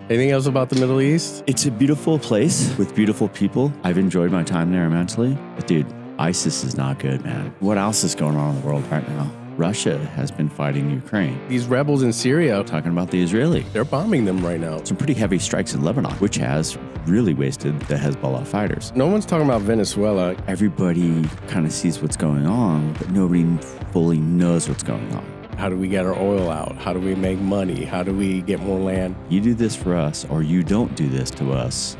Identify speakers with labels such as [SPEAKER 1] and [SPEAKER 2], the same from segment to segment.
[SPEAKER 1] Anything else about the Middle East?
[SPEAKER 2] It's a beautiful place with beautiful people. I've enjoyed my time there immensely. But dude, ISIS is not good, man. What else is going on in the world right now? Russia has been fighting Ukraine.
[SPEAKER 1] These rebels in Syria,
[SPEAKER 2] Talking about the Israeli.
[SPEAKER 1] they're bombing them right now.
[SPEAKER 2] Some pretty heavy strikes in Lebanon, which has really wasted the Hezbollah fighters.
[SPEAKER 1] No one's talking about Venezuela.
[SPEAKER 2] Everybody kind of sees what's going on, but nobody fully knows what's going on.
[SPEAKER 1] How do we get our oil out? How do we make money? How do we get more land?
[SPEAKER 2] You do this for us, or you don't do this to us.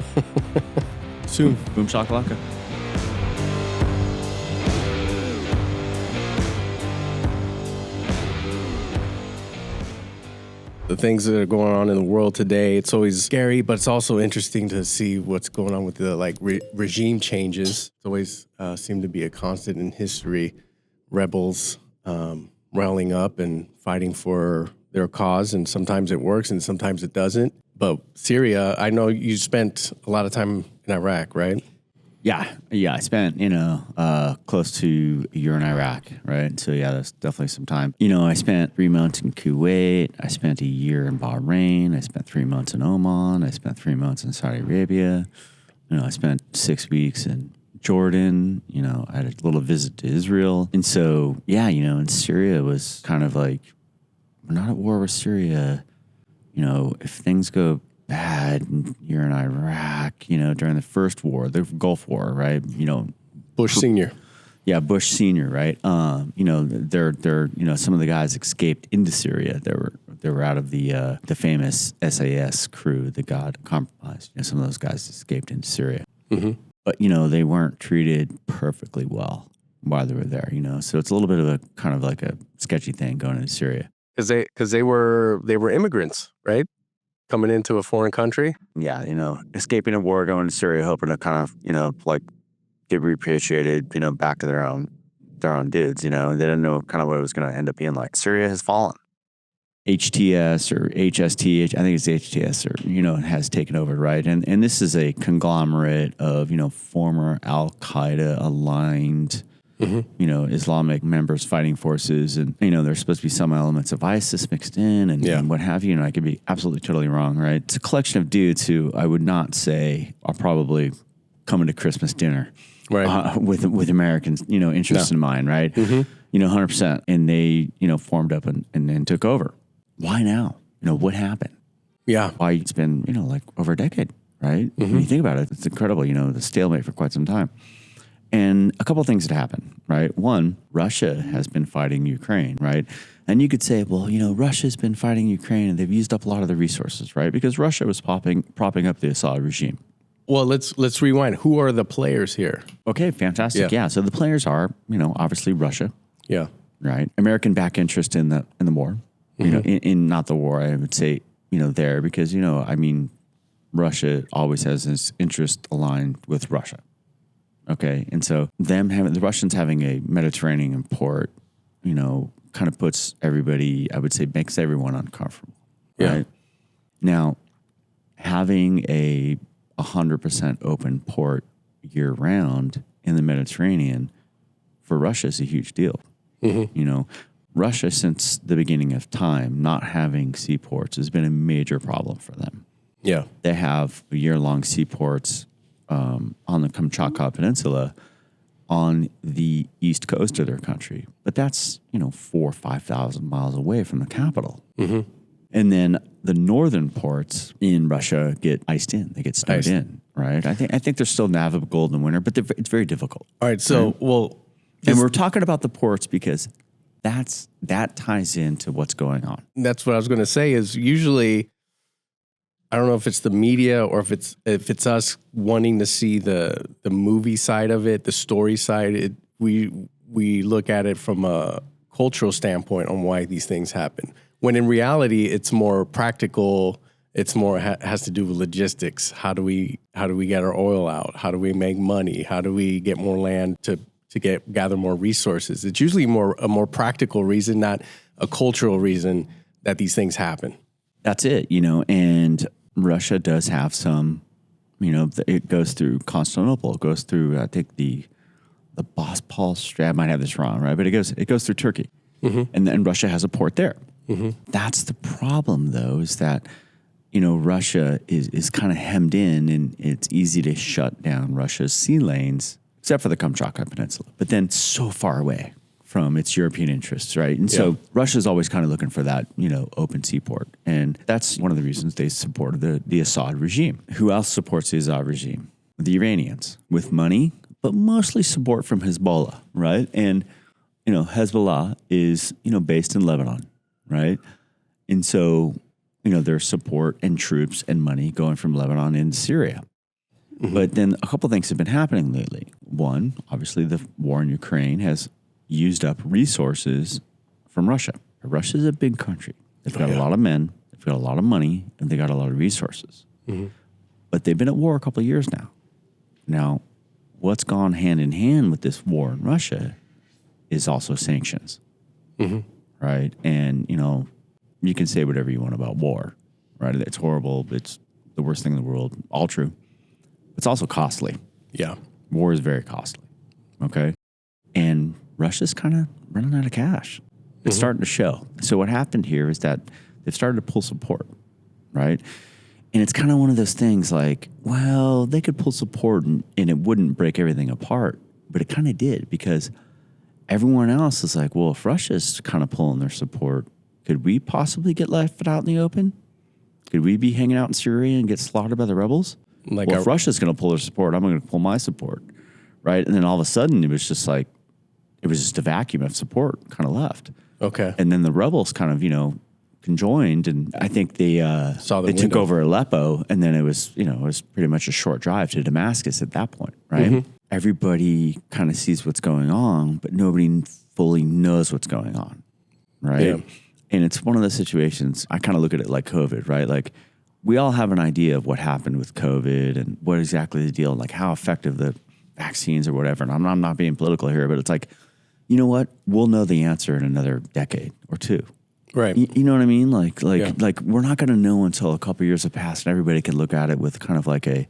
[SPEAKER 1] Soon.
[SPEAKER 2] Boom shakalaka.
[SPEAKER 1] The things that are going on in the world today, it's always scary, but it's also interesting to see what's going on with the regime changes. It's always seemed to be a constant in history. Rebels rallying up and fighting for their cause, and sometimes it works and sometimes it doesn't. But Syria, I know you spent a lot of time in Iraq, right?
[SPEAKER 2] Yeah. I spent, close to a year in Iraq, right? So yeah, that's definitely some time. I spent 3 months in Kuwait. I spent a year in Bahrain. I spent 3 months in Oman. I spent 3 months in Saudi Arabia. I spent 6 weeks in Jordan. I had a little visit to Israel. And so, and Syria was kind of like, we're not at war with Syria. If things go bad and you're in Iraq, during the first war, the Gulf War, right?
[SPEAKER 1] Bush Sr.
[SPEAKER 2] Yeah, Bush Sr., right? They're some of the guys escaped into Syria. They were out of the famous SAS crew that got compromised. Some of those guys escaped into Syria. Mm-hmm. But, they weren't treated perfectly well while they were there, So it's a little bit of a kind of like a sketchy thing going into Syria.
[SPEAKER 1] Because they were immigrants, right? Coming into a foreign country.
[SPEAKER 2] Yeah, escaping a war, going to Syria, hoping to kind of, get repatriated, back to their own dudes, and they didn't know kind of what it was going to end up being like. Syria has fallen. HTS or HST, I think it's HTS, or, has taken over, right? And this is a conglomerate of, former Al-Qaeda aligned, Islamic members, fighting forces. And, there's supposed to be some elements of ISIS mixed in and what have you. And I could be absolutely totally wrong, right? It's a collection of dudes who I would not say are probably coming to Christmas dinner.
[SPEAKER 1] Right.
[SPEAKER 2] With Americans, interests in mind, right? Mm-hmm. 100%. And they, formed up and took over. Why now? What happened?
[SPEAKER 1] Yeah.
[SPEAKER 2] Why it's been, over a decade, right? Mm-hmm. When you think about it, it's incredible, the stalemate for quite some time. And a couple of things that happened, right? One, Russia has been fighting Ukraine, right? And you could say, well, Russia's been fighting Ukraine and they've used up a lot of the resources, right? Because Russia was propping up the Assad regime.
[SPEAKER 1] Well, let's rewind. Who are the players here?
[SPEAKER 2] Okay, fantastic. Yeah. So the players are, obviously Russia. Yeah. Right. American back interest in the war. Mm-hmm. In not the war, I would say, there because, Russia always has its interest aligned with Russia. Okay. And so the Russians having a Mediterranean port, kind of puts everybody, I would say, makes everyone uncomfortable. Right. Yeah. Now, having a 100% open port year round in the Mediterranean for Russia is a huge deal. Mm-hmm. Russia, since the beginning of time, not having seaports has been a major problem for them. Yeah. They have year-long seaports on the Kamchatka Peninsula on the east coast of their country. But that's, 4,000 or 5,000 miles away from the capital. Mm-hmm. And then the northern ports in Russia get iced in. They get snowed in, right? I think they're still navigable in the winter, but it's very difficult.
[SPEAKER 1] All right, so,
[SPEAKER 2] right? And we're talking about the ports because that ties into what's going on.
[SPEAKER 1] That's what I was going to say is usually, I don't know if it's the media or if it's us wanting to see the movie side of it, the story side. We look at it from a cultural standpoint on why these things happen. When in reality, it's more practical. It's more has to do with logistics. How do we get our oil out? How do we make money? How do we get more land to gather more resources? It's usually a more practical reason, not a cultural reason that these things happen.
[SPEAKER 2] That's it, and Russia does have some, it goes through Constantinople. It goes through, I think, the Bosporus Strait. I might have this wrong, right? But it goes through Turkey. Mm-hmm. And then Russia has a port there. Mm-hmm. That's the problem, though, is that Russia is kind of hemmed in, and it's easy to shut down Russia's sea lanes, except for the Kamchatka Peninsula, but then so far away from its European interests, right? And so Russia's always kind of looking for that, open seaport. And that's one of the reasons they supported the Assad regime. Who else supports the Assad regime? The Iranians, with money, but mostly support from Hezbollah, right? And, Hezbollah is, based in Lebanon, right? And so, there's support and troops and money going from Lebanon into Syria. Mm-hmm. But then a couple of things have been happening lately. One, obviously the war in Ukraine has used up resources from Russia. Russia's a big country. They've got a lot of men, they've got a lot of money, and they got a lot of resources. Mm-hmm. But they've been at war a couple of years now. Now, what's gone hand in hand with this war in Russia is also sanctions, right? And, you can say whatever you want about war, right? It's horrible. It's the worst thing in the world. All true. It's also costly.
[SPEAKER 1] Yeah.
[SPEAKER 2] War is very costly, okay? And Russia's kind of running out of cash. It's starting to show. So what happened here is that they've started to pull support, right? And it's kind of one of those things like, well, they could pull support and it wouldn't break everything apart. But it kind of did, because everyone else is like, well, if Russia's kind of pulling their support, could we possibly get left out in the open? Could we be hanging out in Syria and get slaughtered by the rebels? If Russia's going to pull their support, I'm going to pull my support, right? And then all of a sudden, it was just a vacuum of support kind of left.
[SPEAKER 1] Okay.
[SPEAKER 2] And then the rebels kind of, conjoined, and I think they took over Aleppo, and then it was pretty much a short drive to Damascus at that point, right? Mm-hmm. Everybody kind of sees what's going on, but nobody fully knows what's going on, right? Yeah. And it's one of those situations, I kind of look at it like COVID, right? Like, we all have an idea of what happened with COVID and what exactly the deal, like how effective the vaccines or whatever. And I'm not being political here, but it's like, you know what? We'll know the answer in another decade or two.
[SPEAKER 1] Right.
[SPEAKER 2] You know what I mean? Like we're not going to know until a couple of years have passed, and everybody can look at it with kind of like a,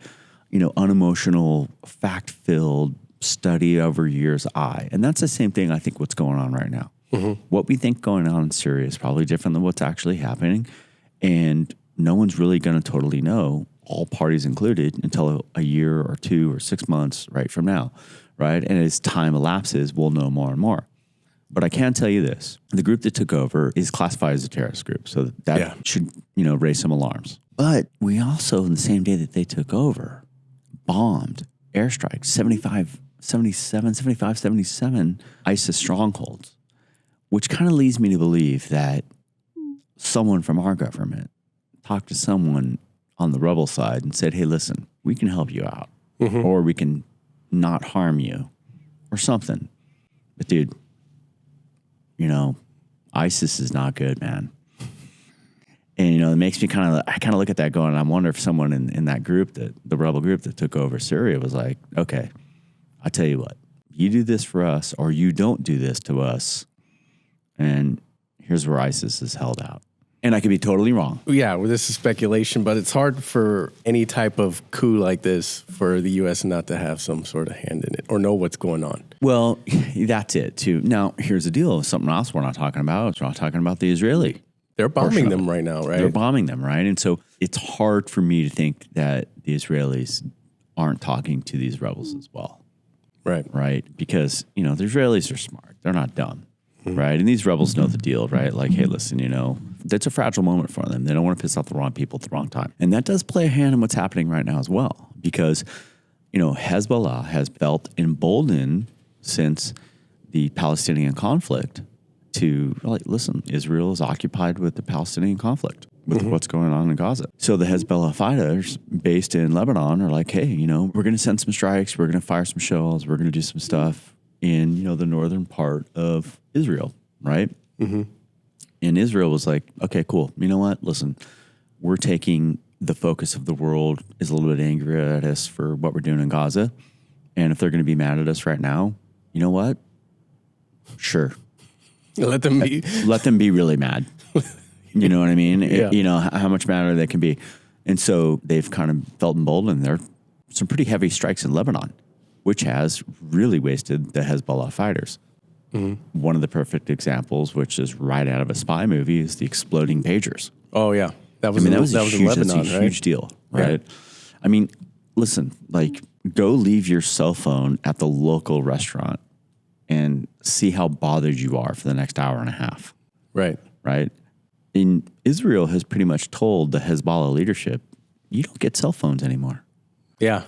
[SPEAKER 2] unemotional, fact-filled study over years eye. And that's the same thing I think what's going on right now. Mm-hmm. What we think going on in Syria is probably different than what's actually happening. And no one's really going to totally know, all parties included, until a year or 2 or 6 months right from now, right? And as time elapses, we'll know more and more. But I can tell you this. The group that took over is classified as a terrorist group. So that should, raise some alarms. But we also, in the same day that they took over, bombed, airstrikes, 77 ISIS strongholds, which kind of leads me to believe that someone from our government talked to someone on the rebel side and said, hey, listen, we can help you out, or we can not harm you or something. But dude, ISIS is not good, man. And, it makes me I kind of look at that going, I wonder if someone in that group, the rebel group that took over Syria, was like, okay, I'll tell you what, you do this for us or you don't do this to us, and here's where ISIS is held out. And I could be totally wrong.
[SPEAKER 1] Yeah, well, this is speculation, but it's hard for any type of coup like this for the U.S. not to have some sort of hand in it or know what's going on.
[SPEAKER 2] Well, that's it, too. Now, here's the deal. Something else we're not talking about. We're not talking about the Israeli.
[SPEAKER 1] They're bombing them right now, right?
[SPEAKER 2] They're bombing them, right? And so it's hard for me to think that the Israelis aren't talking to these rebels as well.
[SPEAKER 1] Right.
[SPEAKER 2] Right? Because, the Israelis are smart. They're not dumb. Right. And these rebels know the deal, right? Like, hey, listen, that's a fragile moment for them. They don't want to piss off the wrong people at the wrong time. And that does play a hand in what's happening right now as well, because, Hezbollah has felt emboldened since the Palestinian conflict to, listen, Israel is occupied with the Palestinian conflict, with what's going on in Gaza. So the Hezbollah fighters based in Lebanon are like, hey, we're going to send some strikes. We're going to fire some shells. We're going to do some stuff in, the northern part of Israel, right? Mm-hmm. And Israel was like, okay, cool. You know what? Listen, we're taking the focus of the world is a little bit angry at us for what we're doing in Gaza. And if they're going to be mad at us right now, you know what? Sure.
[SPEAKER 1] Let them be.
[SPEAKER 2] Let them be really mad. You know what I mean?
[SPEAKER 1] Yeah.
[SPEAKER 2] How much madder they can be. And so they've kind of felt emboldened. There are some pretty heavy strikes in Lebanon, which has really wasted the Hezbollah fighters. Mm-hmm. One of the perfect examples, which is right out of a spy movie, is the exploding pagers.
[SPEAKER 1] Oh, yeah. That was
[SPEAKER 2] that was
[SPEAKER 1] in
[SPEAKER 2] huge,
[SPEAKER 1] Lebanon,
[SPEAKER 2] that's a
[SPEAKER 1] right?
[SPEAKER 2] huge deal, right? I mean, listen, like go leave your cell phone at the local restaurant and see how bothered you are for the next hour and a half.
[SPEAKER 1] Right.
[SPEAKER 2] Right. And Israel has pretty much told the Hezbollah leadership, you don't get cell phones anymore.
[SPEAKER 1] Yeah.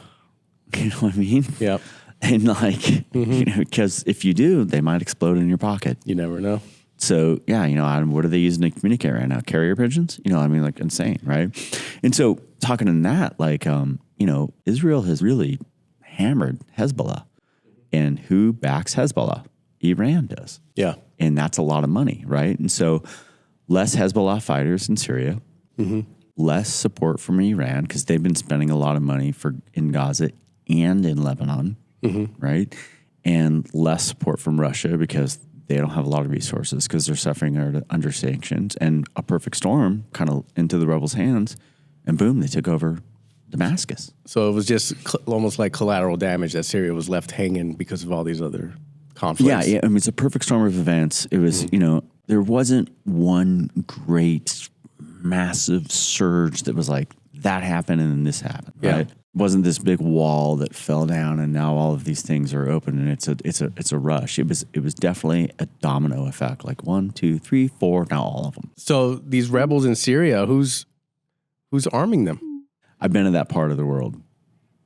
[SPEAKER 2] You know what I mean?
[SPEAKER 1] Yeah.
[SPEAKER 2] And like, because if you do, they might explode in your pocket.
[SPEAKER 1] You never know.
[SPEAKER 2] So, yeah, Adam, what are they using to communicate right now? Carrier pigeons? Like insane, right? And so talking in that, like, Israel has really hammered Hezbollah. And who backs Hezbollah? Iran does.
[SPEAKER 1] Yeah.
[SPEAKER 2] And that's a lot of money, right? And so less Hezbollah fighters in Syria, less support from Iran because they've been spending a lot of money in Gaza and in Lebanon, right? And less support from Russia because they don't have a lot of resources because they're suffering under sanctions. And a perfect storm kind of into the rebels' hands, and boom, they took over Damascus.
[SPEAKER 1] So it was just almost like collateral damage that Syria was left hanging because of all these other conflicts.
[SPEAKER 2] Yeah. I mean, it's a perfect storm of events. It was, there wasn't one great, massive surge that was like, that happened and then this happened, right? It wasn't this big wall that fell down and now all of these things are open and it's a rush. It was definitely a domino effect, like 1, 2, 3, 4, now all of them.
[SPEAKER 1] So these rebels in Syria, who's arming them?
[SPEAKER 2] I've been to that part of the world.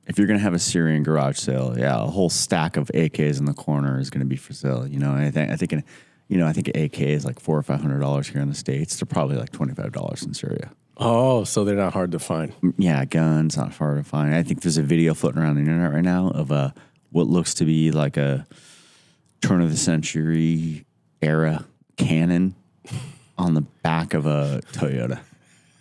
[SPEAKER 2] If you're going to have a Syrian garage sale, a whole stack of AKs in the corner is going to be for sale. And I think an AK is like $400 or $500 here in the States. They're probably like $25 in Syria.
[SPEAKER 1] Oh, so they're not hard to find.
[SPEAKER 2] Yeah, guns, not hard to find. I think there's a video floating around the internet right now of what looks to be like a turn of the century era cannon on the back of a Toyota.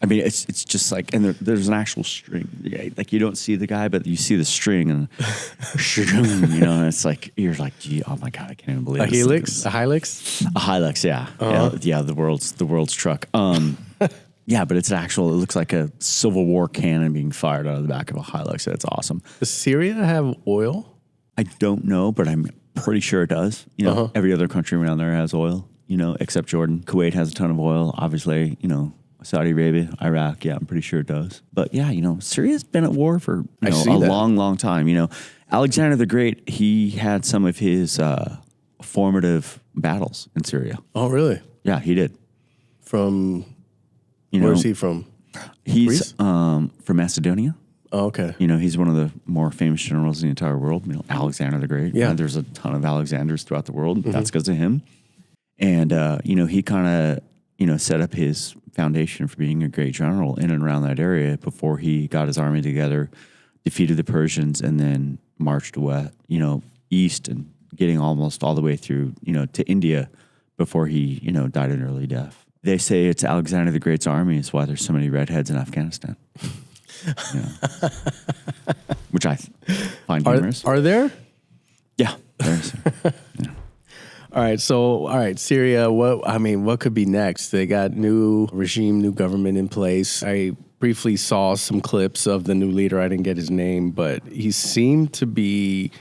[SPEAKER 2] I mean, it's just like, and there's an actual string. Like you don't see the guy, but you see the string, and and it's like you're like, gee, oh my god, I can't even believe
[SPEAKER 1] a helix, a Hilux,
[SPEAKER 2] a Hilux, yeah, the world's truck. Yeah, but it's actual. It looks like a Civil War cannon being fired out of the back of a Hilux. That's awesome.
[SPEAKER 1] Does Syria have oil?
[SPEAKER 2] I don't know, but I'm pretty sure it does. Every other country around there has oil. Except Jordan. Kuwait has a ton of oil. Obviously, Saudi Arabia, Iraq, I'm pretty sure it does. But Syria's been at war for a long, long time. Alexander the Great, he had some of his formative battles in Syria.
[SPEAKER 1] Oh, really?
[SPEAKER 2] Yeah, he did.
[SPEAKER 1] From where's he from?
[SPEAKER 2] He's from Macedonia.
[SPEAKER 1] Oh, okay.
[SPEAKER 2] He's one of the more famous generals in the entire world. Alexander the Great.
[SPEAKER 1] Yeah,
[SPEAKER 2] there's a ton of Alexanders throughout the world. That's because of him. And he kind of set up his foundation for being a great general in and around that area before he got his army together, defeated the Persians, and then marched west, east and getting almost all the way through, to India before he, died an early death. They say it's Alexander the Great's army is why there's so many redheads in Afghanistan. Which I find humorous.
[SPEAKER 1] Are there?
[SPEAKER 2] Yeah, there's. Yeah.
[SPEAKER 1] All right, Syria, what could be next? They got new regime, new government in place. I briefly saw some clips of the new leader. I didn't get his name, but he seemed to be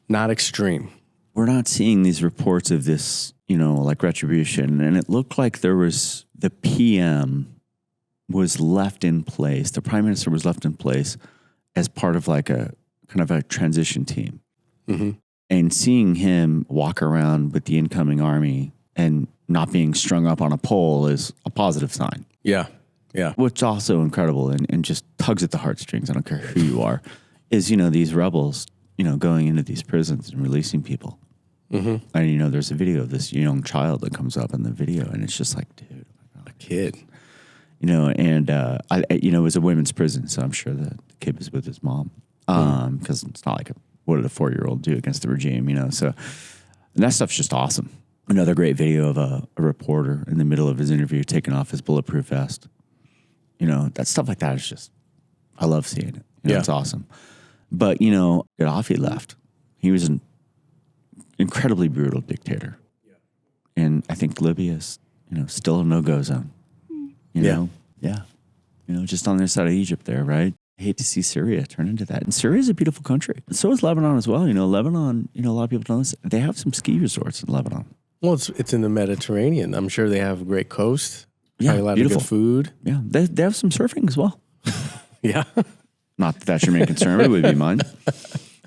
[SPEAKER 1] not extreme.
[SPEAKER 2] We're not seeing these reports of this, like retribution. And it looked like there was the PM was left in place. The prime minister was left in place as part of like a kind of a transition team. Mm-hmm. And seeing him walk around with the incoming army and not being strung up on a pole is a positive sign.
[SPEAKER 1] Yeah. Yeah.
[SPEAKER 2] What's also incredible and just tugs at the heartstrings, I don't care who you are, is, these rebels, going into these prisons and releasing people. Mm-hmm. And, there's a video of this young child that comes up in the video and it's just like, dude.
[SPEAKER 1] A kid.
[SPEAKER 2] It was a women's prison, so I'm sure the kid was with his mom. Because it's not like what did a 4-year-old do against the regime, so and that stuff's just awesome. Another great video of a reporter in the middle of his interview taking off his bulletproof vest. That stuff like that is just, I love seeing it. It's awesome. But, Gaddafi left. He was an incredibly brutal dictator. Yeah. And I think Libya's, still a no-go zone. Yeah. Just on the other side of Egypt there, right? I hate to see Syria turn into that. And Syria is a beautiful country. So is Lebanon as well. Lebanon, a lot of people don't know this. They have some ski resorts in Lebanon.
[SPEAKER 1] Well, it's in the Mediterranean. I'm sure they have a great coast. Probably a lot of good food.
[SPEAKER 2] Yeah, they have some surfing as well.
[SPEAKER 1] Yeah.
[SPEAKER 2] Not that that's your main concern, but it would be mine.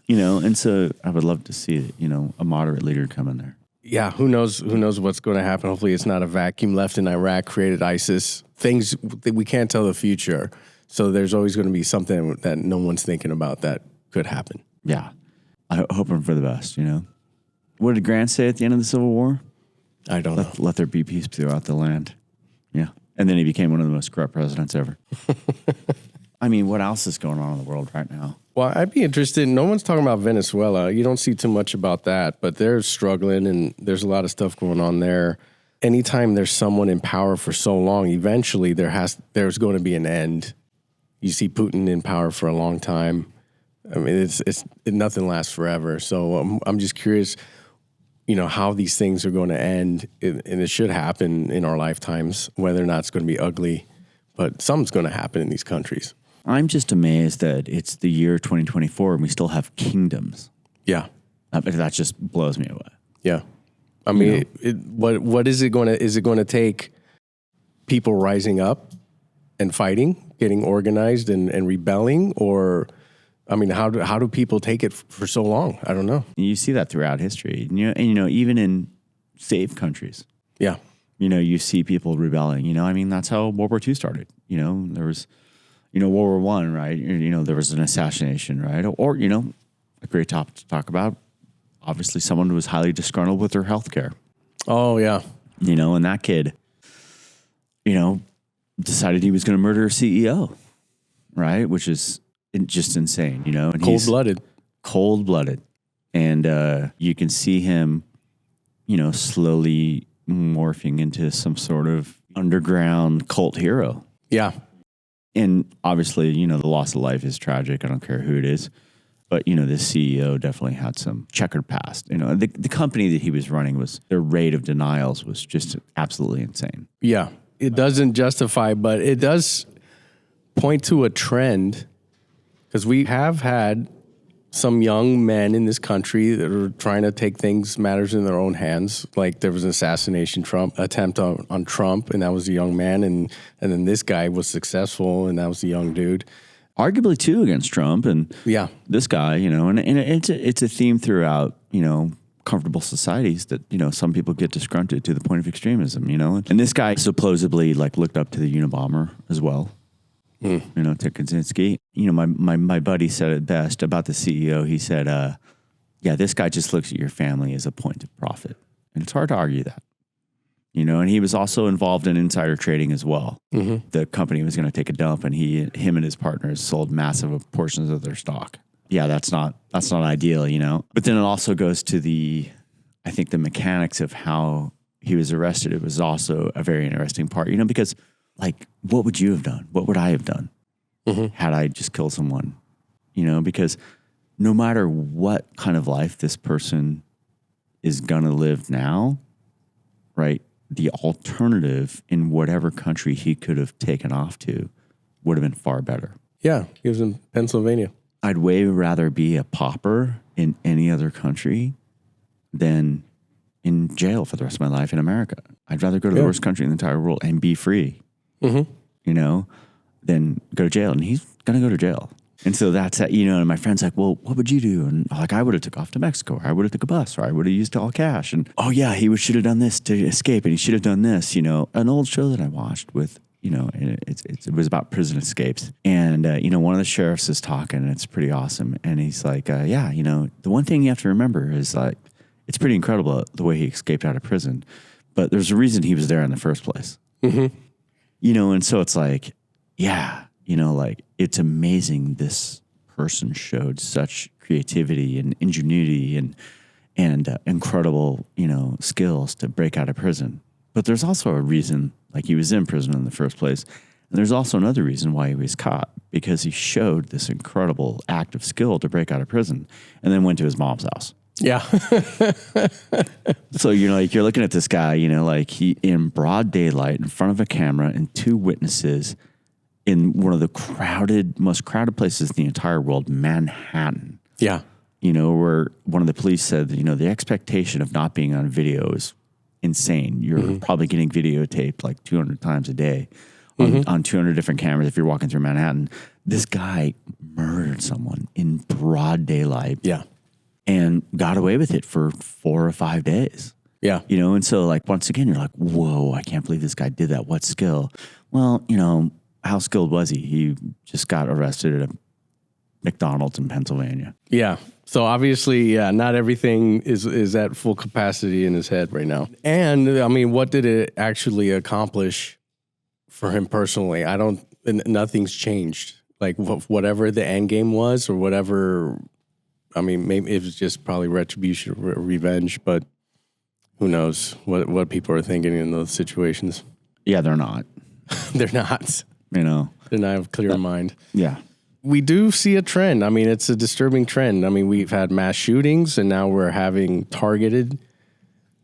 [SPEAKER 2] And so I would love to see, a moderate leader come in there.
[SPEAKER 1] Yeah, who knows what's going to happen. Hopefully it's not a vacuum left in Iraq, created ISIS. Things that we can't tell the future. So there's always going to be something that no one's thinking about that could happen.
[SPEAKER 2] Yeah. I'm hoping for the best, What did Grant say at the end of the Civil War?
[SPEAKER 1] I don't know.
[SPEAKER 2] Let there be peace throughout the land. Yeah. And then he became one of the most corrupt presidents ever. I mean, what else is going on in the world right now?
[SPEAKER 1] Well, I'd be interested. No one's talking about Venezuela. You don't see too much about that, but they're struggling and there's a lot of stuff going on there. Anytime there's someone in power for so long, eventually there's going to be an end. You see Putin in power for a long time. I mean, nothing lasts forever. So I'm just curious, how these things are going to end, and it should happen in our lifetimes, whether or not it's going to be ugly, but something's going to happen in these countries.
[SPEAKER 2] I'm just amazed that it's the year 2024 and we still have kingdoms.
[SPEAKER 1] Yeah.
[SPEAKER 2] That just blows me away.
[SPEAKER 1] Yeah. I mean, what is it going to, is it going to take people rising up and fighting, getting organized and rebelling? Or, I mean, how do people take it for so long? I don't know.
[SPEAKER 2] You see that throughout history. Even in safe countries.
[SPEAKER 1] Yeah.
[SPEAKER 2] You see people rebelling. That's how World War II started. There was... World War I, right? There was an assassination, right? Or, a great topic to talk about. Obviously, someone who was highly disgruntled with their health care.
[SPEAKER 1] Oh, yeah.
[SPEAKER 2] And that kid, decided he was going to murder a CEO, right? Which is just insane, And
[SPEAKER 1] Cold-blooded.
[SPEAKER 2] Cold-blooded. And you can see him, slowly morphing into some sort of underground cult hero.
[SPEAKER 1] Yeah.
[SPEAKER 2] And obviously, the loss of life is tragic. I don't care who it is. But, this CEO definitely had some checkered past. The company that he was running their rate of denials was just absolutely insane.
[SPEAKER 1] Yeah. It doesn't justify, but it does point to a trend, because we have had some young men in this country that are trying to take matters in their own hands. Like there was an assassination attempt on Trump, and that was a young man, and then this guy was successful, and that was a young dude.
[SPEAKER 2] Arguably two against Trump, and this guy, and it's a theme throughout, comfortable societies that, some people get disgruntled to the point of extremism, And this guy supposedly looked up to the Unabomber as well. To Kaczynski. My buddy said it best about the CEO. He said, this guy just looks at your family as a point of profit. And it's hard to argue that. And he was also involved in insider trading as well. Mm-hmm. The company was going to take a dump, and him and his partners sold massive portions of their stock. Yeah, that's not ideal, But then it also goes to the mechanics of how he was arrested. It was also a very interesting part, because what would you have done? What would I have done had I just killed someone? Because no matter what kind of life this person is going to live now, right, the alternative in whatever country he could have taken off to would have been far better.
[SPEAKER 1] Yeah, he was in Pennsylvania.
[SPEAKER 2] I'd way rather be a pauper in any other country than in jail for the rest of my life in America. I'd rather go to the worst country in the entire world and be free. Than go to jail. And he's going to go to jail. And so that's, and my friend's like, well, what would you do? And I would have took off to Mexico, or I would have took a bus, or I would have used all cash. And, should have done this to escape. And he should have done this, an old show that I watched with, it was about prison escapes. And, one of the sheriffs is talking, and it's pretty awesome. And he's like, the one thing you have to remember is it's pretty incredible the way he escaped out of prison. But there's a reason he was there in the first place. Mm-hmm. And so it's it's amazing this person showed such creativity and ingenuity and incredible, skills to break out of prison. But there's also a reason, he was in prison in the first place. And there's also another reason why he was caught, because he showed this incredible act of skill to break out of prison and then went to his mom's house.
[SPEAKER 1] Yeah.
[SPEAKER 2] So, you're looking at this guy, he in broad daylight in front of a camera and two witnesses in one of the most crowded places in the entire world, Manhattan.
[SPEAKER 1] Yeah.
[SPEAKER 2] Where one of the police said that, the expectation of not being on video is insane. You're probably getting videotaped like 200 times a day on 200 different cameras if you're walking through Manhattan. This guy murdered someone in broad daylight.
[SPEAKER 1] Yeah.
[SPEAKER 2] And got away with it for 4 or 5 days.
[SPEAKER 1] Yeah.
[SPEAKER 2] You know, and so like, once again, you're like, whoa, I can't believe this guy did that. What skill? Well, you know, how skilled was he? He just got arrested at a McDonald's in Pennsylvania.
[SPEAKER 1] Yeah. So obviously, yeah, not everything is at full capacity in his head right now. And I mean, what did it actually accomplish for him personally? Nothing's changed. Like whatever the end game was or whatever, I mean, maybe it was just probably retribution, revenge, but who knows what people are thinking in those situations.
[SPEAKER 2] Yeah, they're not.
[SPEAKER 1] They're not.
[SPEAKER 2] You know.
[SPEAKER 1] They're not of clear mind.
[SPEAKER 2] Yeah.
[SPEAKER 1] We do see a trend. I mean, it's a disturbing trend. I mean, we've had mass shootings, and now we're having targeted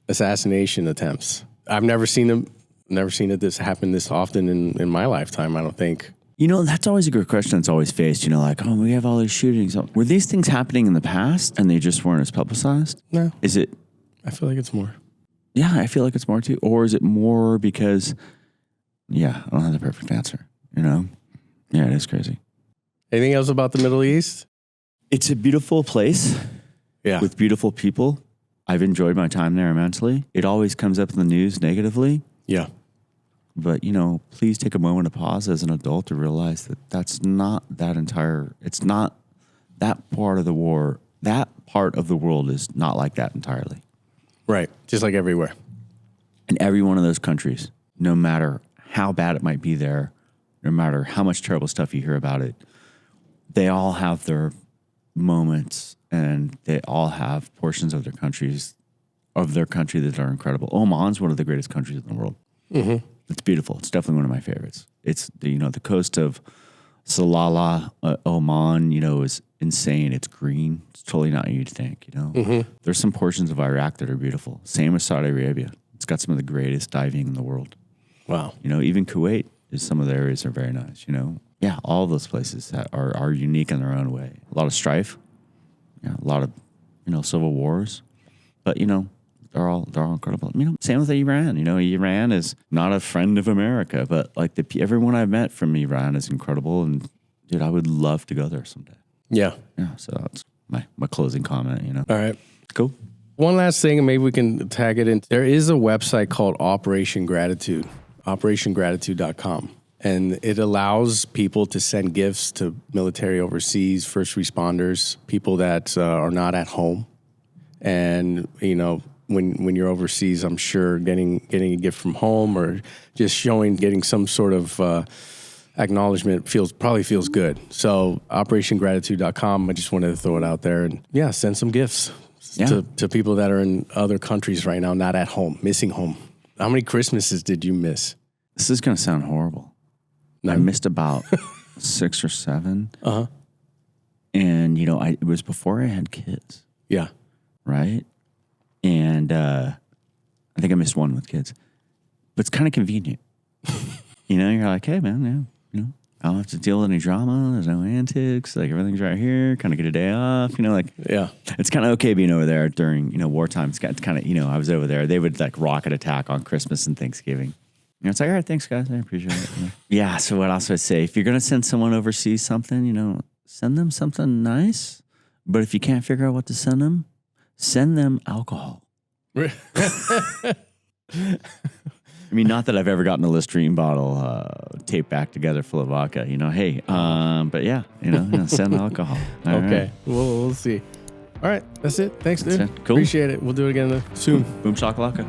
[SPEAKER 1] assassination attempts. I've never seen this happen this often in my lifetime, I don't think.
[SPEAKER 2] You know, that's always a good question that's always faced. You know, like, oh, we have all these shootings. Were these things happening in the past and they just weren't as publicized?
[SPEAKER 1] No.
[SPEAKER 2] Is it?
[SPEAKER 1] I feel like it's more.
[SPEAKER 2] Yeah, I feel like it's more too. Or is it more because, yeah, I don't have the perfect answer, you know? Yeah, it is crazy.
[SPEAKER 1] Anything else about the Middle East?
[SPEAKER 2] It's a beautiful place.
[SPEAKER 1] Yeah.
[SPEAKER 2] With beautiful people. I've enjoyed my time there immensely. It always comes up in the news negatively.
[SPEAKER 1] Yeah.
[SPEAKER 2] But, you know, please take a moment to pause as an adult to realize that that's not it's not that part of the war. That part of the world is not like that entirely.
[SPEAKER 1] Right. Just like everywhere.
[SPEAKER 2] In every one of those countries, no matter how bad it might be there, no matter how much terrible stuff you hear about it, they all have their moments and they all have portions of their country that are incredible. Oman's one of the greatest countries in the world. Mm-hmm. It's beautiful. It's definitely one of my favorites. It's the coast of Salalah, Oman, is insane. It's green. It's totally not what you'd think, Mm-hmm. There's some portions of Iraq that are beautiful. Same with Saudi Arabia. It's got some of the greatest diving in the world.
[SPEAKER 1] Wow.
[SPEAKER 2] Even Kuwait some of the areas are very nice, Yeah, all those places that are unique in their own way. A lot of strife. Yeah, a lot of, civil wars. But, they're all incredible. Same with Iran. Iran is not a friend of America, but like everyone I've met from Iran is incredible. And dude, I would love to go there someday.
[SPEAKER 1] Yeah.
[SPEAKER 2] Yeah. So that's my closing comment,
[SPEAKER 1] All right.
[SPEAKER 2] Cool.
[SPEAKER 1] One last thing, and maybe we can tag it in. There is a website called Operation Gratitude, operationgratitude.com. And it allows people to send gifts to military overseas, first responders, people that are not at home. And, when you're overseas, I'm sure getting a gift from home or just getting some sort of acknowledgement probably feels good. So operationgratitude.com, I just wanted to throw it out there and send some gifts to people that are in other countries right now, not at home, missing home. How many Christmases did you miss?
[SPEAKER 2] This is going to sound horrible. I missed about 6 or 7.
[SPEAKER 1] Uh-huh.
[SPEAKER 2] And, it was before I had kids.
[SPEAKER 1] Yeah.
[SPEAKER 2] Right? And I think I missed one with kids. But it's kind of convenient. You're like, hey, man, I don't have to deal with any drama. There's no antics. Like, everything's right here. Kind of get a day off.
[SPEAKER 1] Yeah.
[SPEAKER 2] It's kind of okay being over there during, wartime. It's kind of, I was over there. They would, rocket attack on Christmas and Thanksgiving. It's like, all right, thanks, guys. I appreciate it. Yeah, so what else would I say? If you're going to send someone overseas something, send them something nice. But if you can't figure out what to send them alcohol. I mean, not that I've ever gotten a Listerine bottle taped back together full of vodka, hey, but yeah, send alcohol. All
[SPEAKER 1] okay,
[SPEAKER 2] right.
[SPEAKER 1] We'll see. All right, that's it. Thanks, dude.
[SPEAKER 2] Cool.
[SPEAKER 1] Appreciate it. We'll do it again soon.
[SPEAKER 2] Boom shakalaka.